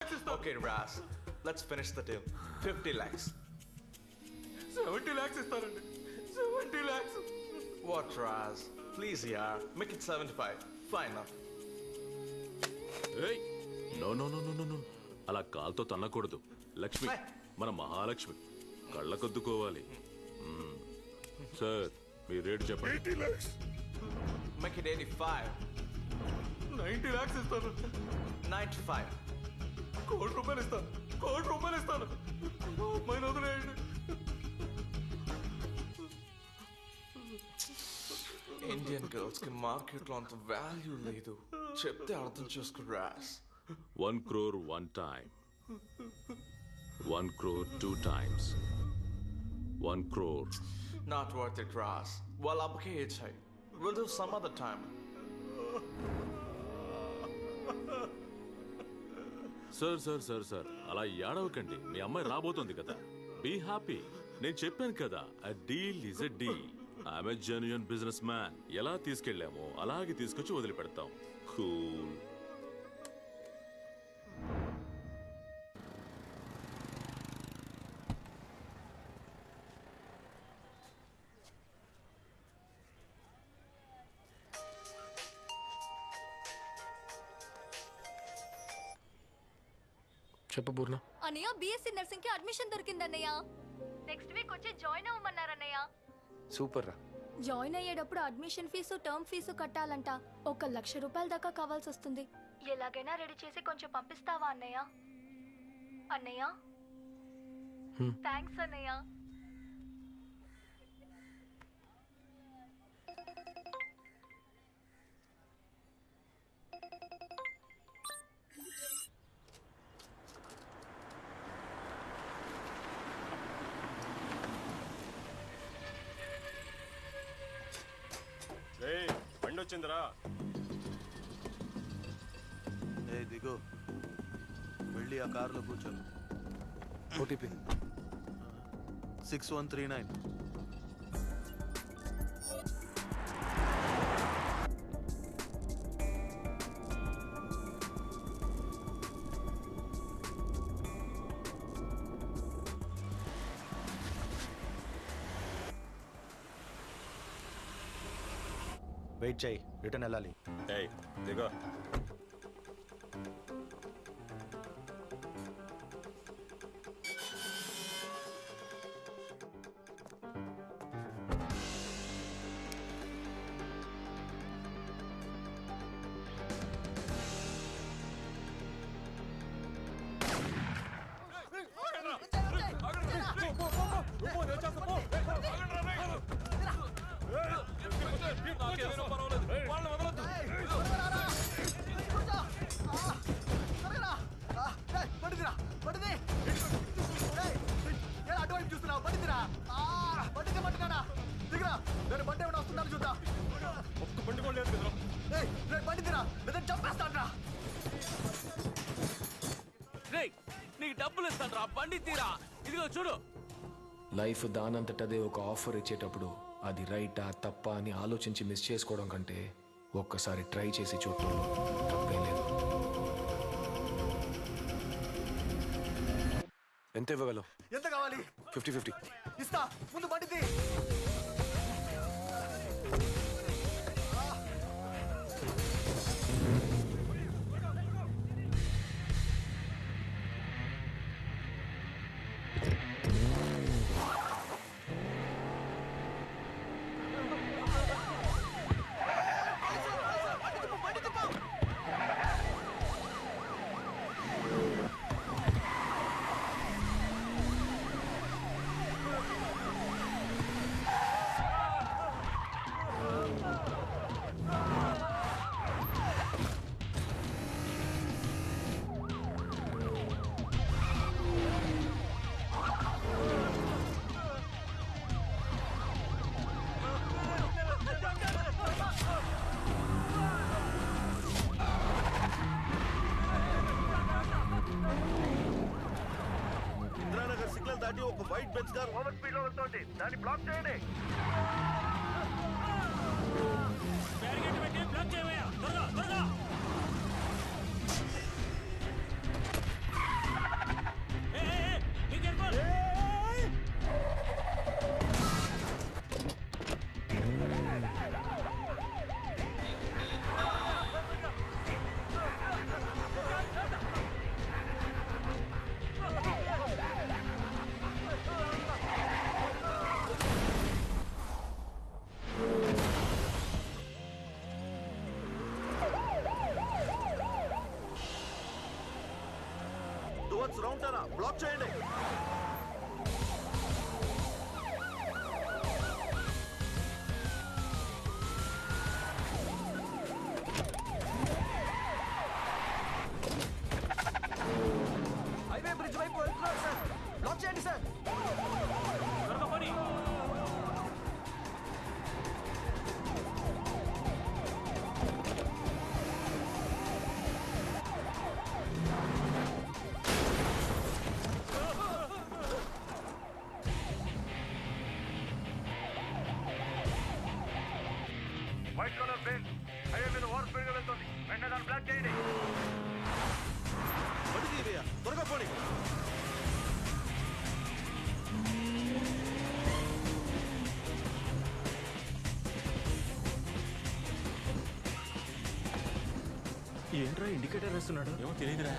Okay, Ras, let's finish the deal. 50 lakhs. 70 lakhs ఇస్తారండి. 70 lakhs. What, Ras? Please, yeah. Make it 75. Fine enough. ఏయ్ no no no no no no అలా కాల్తో తన్నకూడదు. లక్ష్మి మన మహాలక్ష్మి కళ్ళకొద్దుకోవాలి. Sir మీ రేటు చెప్పండి. 80 lakhs. Make it 85. 90 lakhs ఇస్తాను. 95. ₹1 ఇస్తాను. ₹1 ఇస్తాను. అమ్మాయిని వదిలేయండి. Indian girls కి మార్కెట్లో అంత వాల్యూ లేదు. చెప్తే అర్థం చేసుకో Ross. 1 crore 1 time. 1 crore 2 times. 1 crore. Not worth it, Ras. Well, అబ్బకే ఇచ్చాయి. We'll do some other time. Sir sir sir sir అలా ఏడవకండి. మీ అమ్మాయి రాబోతోంది కదా. Be happy. నేను చెప్పాను కదా, a deal is a deal. I'm a genuine business man. ఎలా తీసుకెళ్ళామో అలాగే తీసుకొచ్చి వదిలిపెడతాం. కూల్. చెప్పు పూర్ణ. అన్నయ్య బీఎస్సీ నర్సింగ్ కి అడ్మిషన్ దొరికిందన్నయ్య. నెక్స్ట్ వీక్ వచ్చి జాయిన్ అవ్వమన్నారన్నయ్య. సూపర్ రా. జాయిన్ అయ్యేటప్పుడు అడ్మిషన్ ఫీజు టర్మ్ ఫీజు కట్టాలంట. 1,00,000 దాకా కావాల్సి వస్తుంది. ఎలాగైనా రెడీ చేసి కొంచెం పంపిస్తావా అన్నయ్య? అన్నయ్య థ్యాంక్స్ అన్నయ్య. బండి వచ్చిందిరా. ఏ దిగు, వెళ్ళి ఆ కారులో కూర్చో. ఓటీపీ 6139. వెయిట్ చేయి, రిటర్న్ వెళ్ళాలి. ఏయ్ దిగో. నీకు డబ్బులు ఇస్తాను రా, బండి తీరా. ఇదిగో చూడు. లైఫ్ దానంతటదే ఒక ఆఫర్ ఇచ్చేటప్పుడు అది రైటా తప్పా అని ఆలోచించి మిస్ చేసుకోవడం కంటే ఒక్కసారి ట్రై చేసి చూడటం తప్పేం లేదు. ఎంత ఇవ్వగలవు? ఎంత కావాలి? 50-50 ఇస్తా, ముందు బండిది. దాటి ఒక white bench car over speed లో వెళ్తోంది. దాన్ని బ్లాక్ చేయండి. బ్లాక్ చేయవయ్యా, త్వరగా త్వరగా. టువర్డ్స్ రౌండ్ టర్న్ బ్లాక్ చేయండి. హైవే బ్రిడ్జ్ వైపు వెళ్తున్నారు సార్. బ్లాక్ చేయండి సార్. త్వరగా పని. వైట్ కలర్ బెన్ హైవే మీద ఓవర్ స్పీడ్ గా వెళ్తుంది. వెంటనే దాన్ని బ్లాక్ చేయండి. త్వరగా పోనీ. ఏంట్రా ఇండికేటర్ వేస్తున్నాడు? ఏమో తెలియదురా.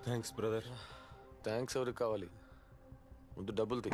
Thanks brother. థ్యాంక్స్ ఎవరికి కావాలి? ముందు డబ్బులు తీ.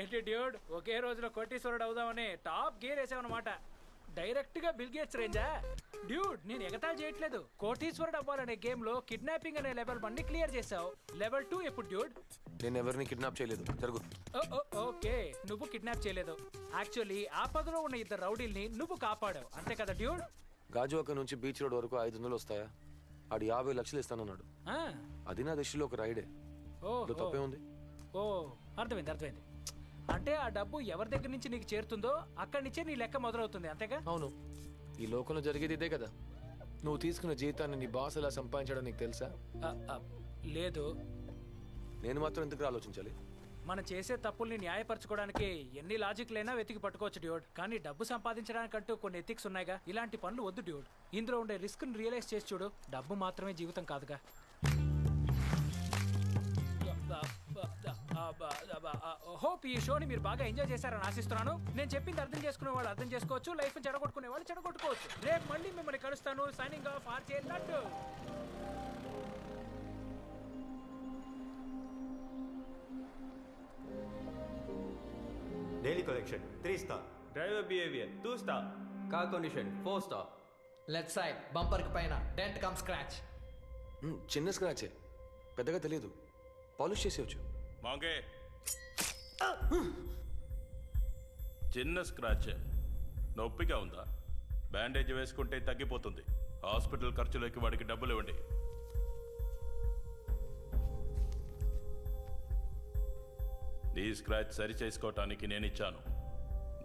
ఏంటి డ్యూడ్, ఒకే రోజులో కోటీశ్వరుడు అవుదామని టాప్ గేర్ వేసావన్నమాట. డైరెక్ట్ గా బిల్ గేట్స్ రేంజా? డ్యూడ్, నేను ఎగతాళి చేయట్లేదు. కోటీశ్వరుడు అవ్వాలనే గేమ్ లో కిడ్నాపింగ్ అనే లెవెల్ 1 ని క్లియర్ చేసావు. లెవెల్ 2 ఎప్పుడు డ్యూడ్? నేను ఎవరిని కిడ్నాప్ చేయలేదు. జరుగు. ఓకే, నువ్వు కిడ్నాప్ చేయలేదు. యాక్చువల్లీ ఆపదలో ఉన్న 2 రౌడీల్ని నువ్వు కాపాడావు, అంతే కదా డ్యూడ్? గాజువాక నుంచి బీచ్ రోడ్ వరకు 500 వస్తాయా? ఆడు 50 లక్షలు ఇస్తానన్నాడు. అది నా దృష్టిలో ఒక రైడే. తప్పే ఉంది. ఓ, అర్థమైంది. అంటే ఆ డబ్బు ఎవరి దగ్గర నుంచి నీకు చేరుతుందో అక్కడి నుంచే నీ లెక్క మొదలవుతుంది, అంతేగా? అవును. ఈ లోకంలో జరిగేది ఇదే కదా. నువ్వు తీసుకున్న జీతాన్ని నీ బాస్ ఎలా సంపాదించడం నీకు తెలుసా? లేదు. నేను మాత్రం ఎందుకు ఆలోచించాలి? మనం చేసే తప్పుల్ని న్యాయపరచుకోవడానికి ఎన్ని లాజిక్లైనా వెతికి పట్టుకోవచ్చు డ్యూడ్. కానీ డబ్బు సంపాదించడానికంటూ కొన్ని ఎథిక్స్ ఉన్నాయిగా. ఇలాంటి పనులు వద్దు డ్యూడ్. ఇందులో ఉండే రిస్క్ ని రియలైజ్ చేసి చూడు. డబ్బు మాత్రమే జీవితం కాదుగా. హోప్ ఈ షోని మీరు బాగా ఎంజాయ్ చేశారని ఆశిస్తున్నాను. నేను చెప్పింది అర్థం చేసుకునే వాళ్ళు అర్థం చేసుకోవచ్చు, లైఫ్ చెడగొట్టుకునే వాళ్ళు చెడగొట్టుకోవచ్చు. రేపు మళ్ళీ మిమ్మల్ని కలుస్తాను. Signing off RJ laddu. Daily collection 3 star. Driver behavior 2 star. Car condition 4 star. Left side bumper కి పైన డెంట్ కమ్ స్క్రాచ్. చిన్న స్క్రాచే, పెద్దగా తెలియదు. పాలిష్ చేసేవచ్చు. మాంగే చిన్న స్క్రాచ్ నొప్పిగా ఉందా? బ్యాండేజ్ వేసుకుంటే తగ్గిపోతుంది. హాస్పిటల్ ఖర్చులకి వాడికి డబ్బులు ఇవ్వండి. నీ స్క్రాచ్ సరి చేసుకోవటానికి నేను ఇచ్చాను.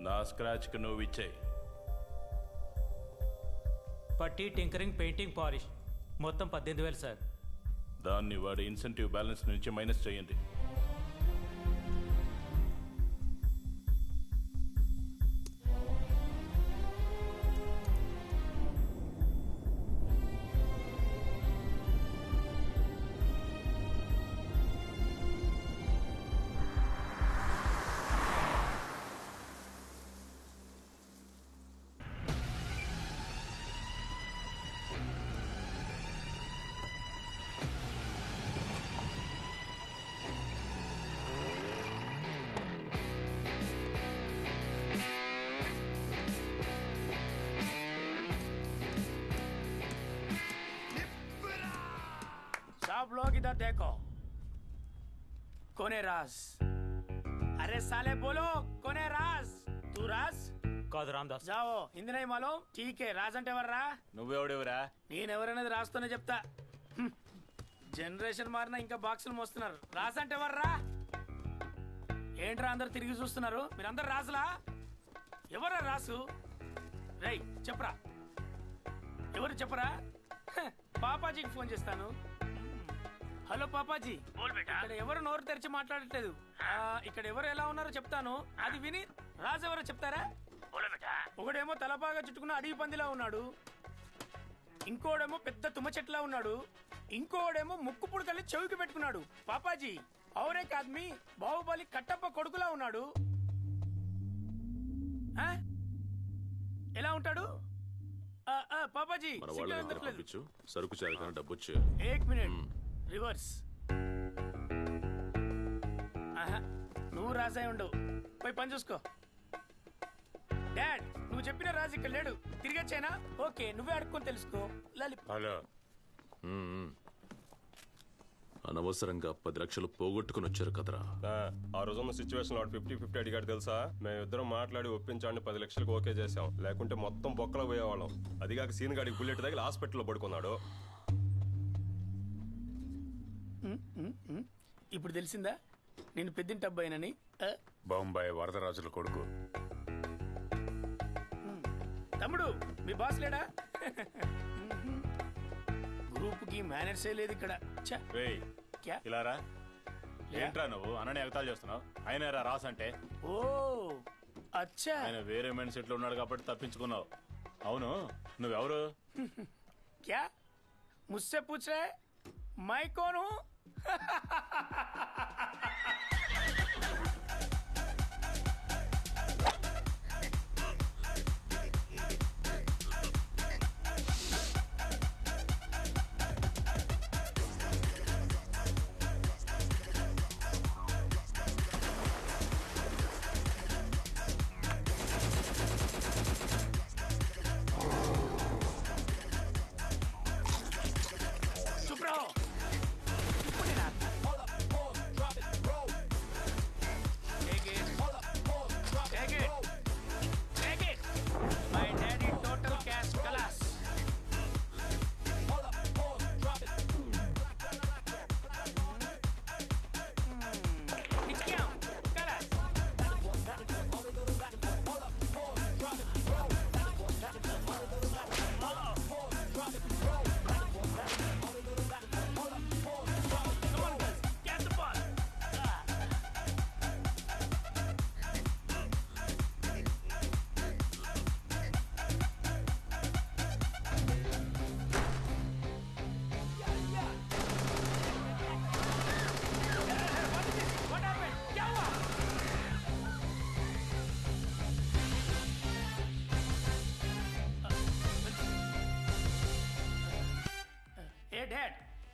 నా స్క్రాచ్కి నువ్వు ఇచ్చేయి. పట్టి, టింకరింగ్, పెయింటింగ్, పాలిష్ మొత్తం 18,000 సార్. దాన్ని వాడి ఇన్సెంటివ్ బ్యాలెన్స్ నుంచి మైనస్ చేయండి. सब लोग इधर देखो, कौन है राज? अरे साले बोलो, कौन है राज? तू राज? కాదు రామ్దాస్. जाओ, हिंदी नहीं मालूम? ठीक है, राज అంటే ఎవర్రా? నువ్వెవడెవరా? నేనెవరనేది రాస్తూనే చెప్తా. జనరేషన్ మారినా ఇంకా బాక్సులు మోస్తున్నారు. రాజ్ అంటే ఎవర్రా? ఏంట్రా అందరు తిరిగి చూస్తున్నారు? మీరందరు రాజులా? ఎవరా రాసు? రేయ్ చెప్పరా, ఎవరు చెప్పరా? పాపాజీకి ఫోన్ చేస్తాను. హలో పాపాజీ, ఇక్కడ ఎవరు నోరు తెరిచి మాట్లాడట్లేదు. ఇక్కడ ఎవరు ఎలా ఉన్నారో చెప్తాను, అది విని రాజు ఎవరో చెప్తారా? ఒకడేమో తలపాగా చుట్టుకున్న అడవి పందిలా ఉన్నాడు, ఇంకోడేమో పెద్ద తుమ్మ చెట్లా ఉన్నాడు, ఇంకోడేమో ముక్కు పుడకల్ని చెవికి పెట్టుకున్నాడు. పాపాజీ ఔరే ఆద్మీ బాహుబలి కట్టప్ప కొడుకులా ఉన్నాడు. ఎలా ఉంటాడు పాపాజీ? మన వాళ్ళ దగ్గర పంపించు, సరుకు చేరగానే డబ్బు వచ్చే. ఏక్ మినిట్, రివర్స్. నువ్వు రాజాయి ఉండవు, పోయి పని చూసుకో. డాడ్, నువ్వు చెప్పిన రాజు ఇక్కడ లేడు, తిరిగి వచ్చానా? ఓకే, నువ్వే అడుక్కొని తెలుసుకో. హలో. అనవసరంగా 10 లక్షలు పోగొట్టుకుని వచ్చారు కదరా. ఆ రోజున్న సిచ్యువేషన్ వాడు 50-50 అడిగాడు తెలుసా? మేమిద్దరం మాట్లాడి ఒప్పించాలని 10 లక్షలకు ఓకే చేసాం. లేకుంటే మొత్తం బొక్కలో పోయేవాళ్ళం. అదిగాక సీన్ గాడికి బుల్లెట్ తగిలి హాస్పిటల్లో పడుకున్నాడు. ఇప్పుడు తెలిసిందా నేను పెద్దింటి అబ్బాయినని? బొంబాయి వరదరాజుల కొడుకు. తమ్ముడు, మీ బాస్ లేడా? గ్రూప్ కి మేనేజర్ లేదు ఇక్కడ. ఇలారా, ఏంట్రా నువ్వు అన్నని ఎగతాలు చేస్తున్నావు? ఆయన రాస్ అంటే ఓ అచ్చా, ఆయన వేరే మైండ్ సెట్ లో ఉన్నాడు కాబట్టి తప్పించుకున్నావు. అవును, నువ్వెవరు? క్యా ముస్సే పూछ रहे मैं कौन हूं?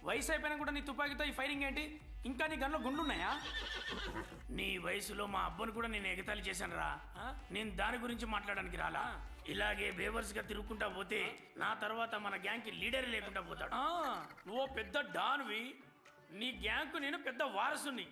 వయసు అయిపోయినా కూడా నీ తుపాకీతో ఈ ఫైరింగ్ ఏంటి? ఇంకా నీ గన్లో గుండ్లున్నాయా? నీ వయసులో మా అబ్బను కూడా నేను ఎగతాళి చేశాను రా. నేను దాని గురించి మాట్లాడడానికి రాలా. ఇలాగే బేవర్స్గా తిరుగుకుంటా పోతే నా తర్వాత మన గ్యాంగ్కి లీడర్ లేకుండా పోతాడు. నువ్వు పెద్ద డాన్వి, నీ గ్యాంగ్కు నేను పెద్ద వారసుని.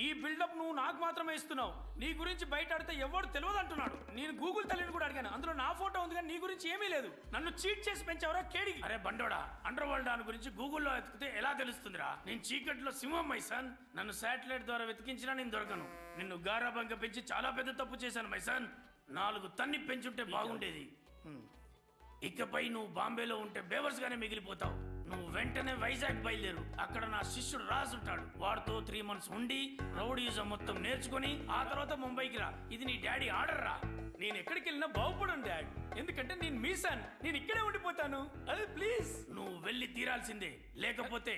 ఈ బిల్డప్ నువ్వు నాకు మాత్రమే ఇస్తున్నావు. నీ గురించి బయట ఆడితే ఎవరు తెలియదు అంటున్నాడు. నేను గూగుల్ తల్లిని కూడా అడిగాను, అందులో నా ఫోటో ఉంది కానీ నీ గురించి ఏమీ లేదు. నన్ను చీట్ చేసి పెంచావరా కేడికి. అరే బండోడా, అండర్ వరల్డ్ దాని గురించి గూగుల్లో వెతికితే ఎలా తెలుస్తుందిరా? నేను చీకట్లో సింహం మైసన్. నన్ను శాటిలైట్ ద్వారా వెతికించినా నేను దొరకను. నిన్ను గారాబంగా పెంచి చాలా పెద్ద తప్పు చేశాను మైసన్. 4 తన్ని పెంచుంటే బాగుండేది. ఇకపై నువ్వు బాంబేలో ఉంటే బేవర్స్ గానే మిగిలిపోతావు. నువ్వు వెంటనే వైజాగ్ బయలుదేరు. అక్కడ నా శిష్యుడు రాజు ఉంటాడు. వాడితో 3 months ఉండి రౌడీజం మొత్తం నేర్చుకుని ఆ తర్వాత ముంబైకి రా. ఇది నీ డాడీ ఆర్డర్ రా. నేను ఎక్కడికి వెళ్ళినా బాగుపడను డాడ్, ఎందుకంటే నేను మీసాన్. నేను ఇక్కడే ఉండిపోతాను. అదే ప్లీజ్ నువ్వు వెళ్ళి తీరాల్సిందే. లేకపోతే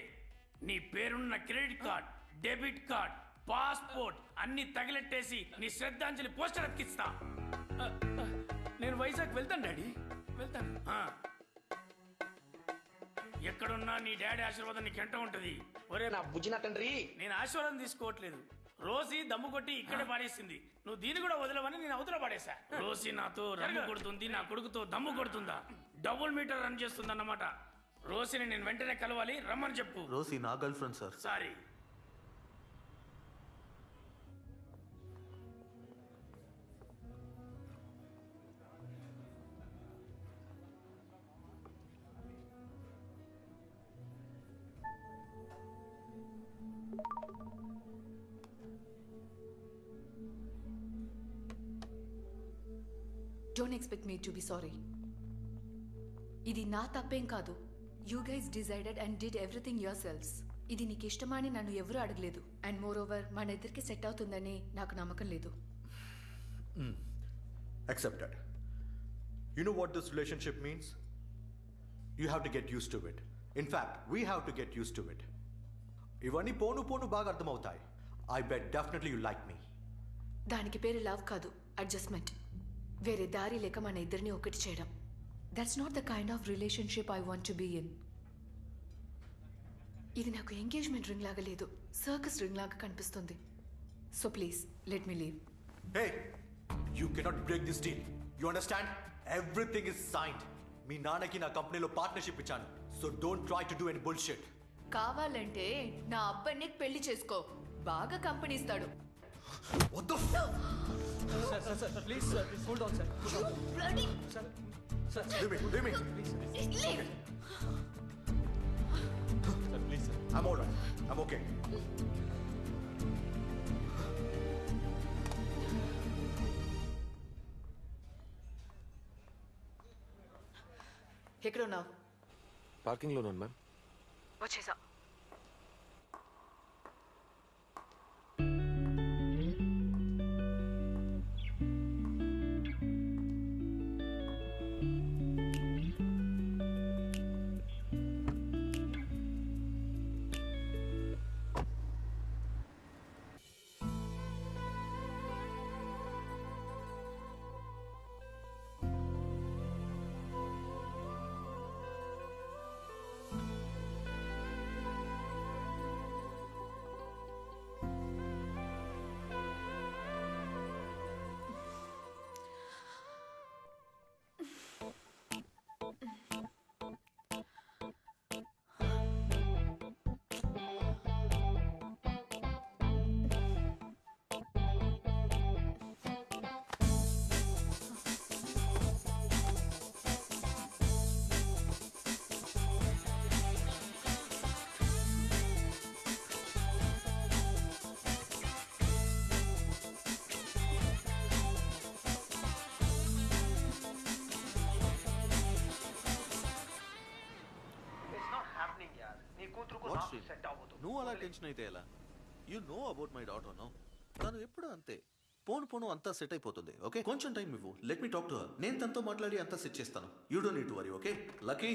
నీ పేరున్న credit card, debit card, passport అన్ని తగిలెట్టేసి నీ శ్రద్ధాంజలి పోస్టర్ అతికిస్తా. నేను వైజాగ్ వెళ్తాను డాడీ, వెళ్తాను. ఎక్కడున్నా నీ డాడీ ఆశీర్వాదం నీకు ఎంట ఉంటది. ఒరే నా బుజ్జిన తండ్రి, నేను ఆశీర్వాదం తీసుకోవట్లేదు. రోసి దమ్ము కొట్టి ఇక్కడే పాడేసింది. నువ్వు దీన్ని కూడా వదలవని నేను అవతల పాడేశా. రోసి నాతో రమ్ము కొడుతుంది, నా కొడుకుతో దమ్ము కొడుతుందా? డబుల్ మీటర్ రన్ చేస్తుంది అన్నమాట. రోసిని నేను వెంటనే కలవాలి, రమ్మని చెప్పు. రోసి నా girl friend sir. Sorry. Don't expect me to be sorry. ఇది నా తప్పేం కాదు. You guys decided and did everything yourselves. ఇది నీకు ఇష్టమని నన్ను ఎవరూ అడగలేదు. అండ్ మోర్ ఓవర్ మన ఇద్దరికి సెట్ అవుతుందని నాకు నమ్మకం లేదు. Accepted. You know what this relationship means? You have to get used to it. In fact, we have to get used to it. ఇవన్నీ పోను పోను బాగా అర్థమవుతాయి. I bet definitely you like me. దానికి పేరు లవ్ కాదు, అడ్జస్ట్మెంట్. వేరే దారి లేక మన ఇద్దరిని ఒకటి చేయడం. That's not the kind of relationship I want to be in. ఇది నాకు ఎంగేజ్మెంట్ రింగ్ లాగా లేదు, సర్కస్ రింగ్ లాగా కనిపిస్తుంది. So please let me leave. Hey, you cannot break this deal. You understand? Everything is signed. మీ నాన్నకి నా కంపెనీలో partnership ఇచ్చాను. So don't try to do any bullshit. కావాలంటే నా అబ్బాయిని పెళ్లి చేసుకో, బాగా కంపెనీ ఇస్తాడు. What the Sir, please, sir. Cool down, sir. Bloody. Sir. Leave me. Leave. Sir, please, sir. I'm all right. I'm okay. ఎక్కడ ఉన్నావు? పార్కింగ్లో ఉన్నాను మ్యామ్. వచ్చేసా. నువ్వు అలా టెన్షన్ అయితే ఎలా? You know about my daughter no. తను ఎప్పుడు అంతే, పోను అంతా సెట్ అయిపోతుంది. ఓకే, కొంచెం టైం ఇవ్వు. Let me talk to her. నేను తనతో మాట్లాడి అంతా సెట్ చేస్తాను. You don't need to worry. Okay lucky.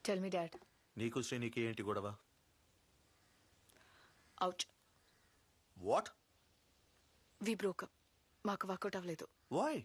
Tell me dad. నీకు శ్రీనికి ఏంటి గొడవ? అవుట్. వాట్? We broke up. మాకు వర్కౌట్ అవ్వలేదు. వై?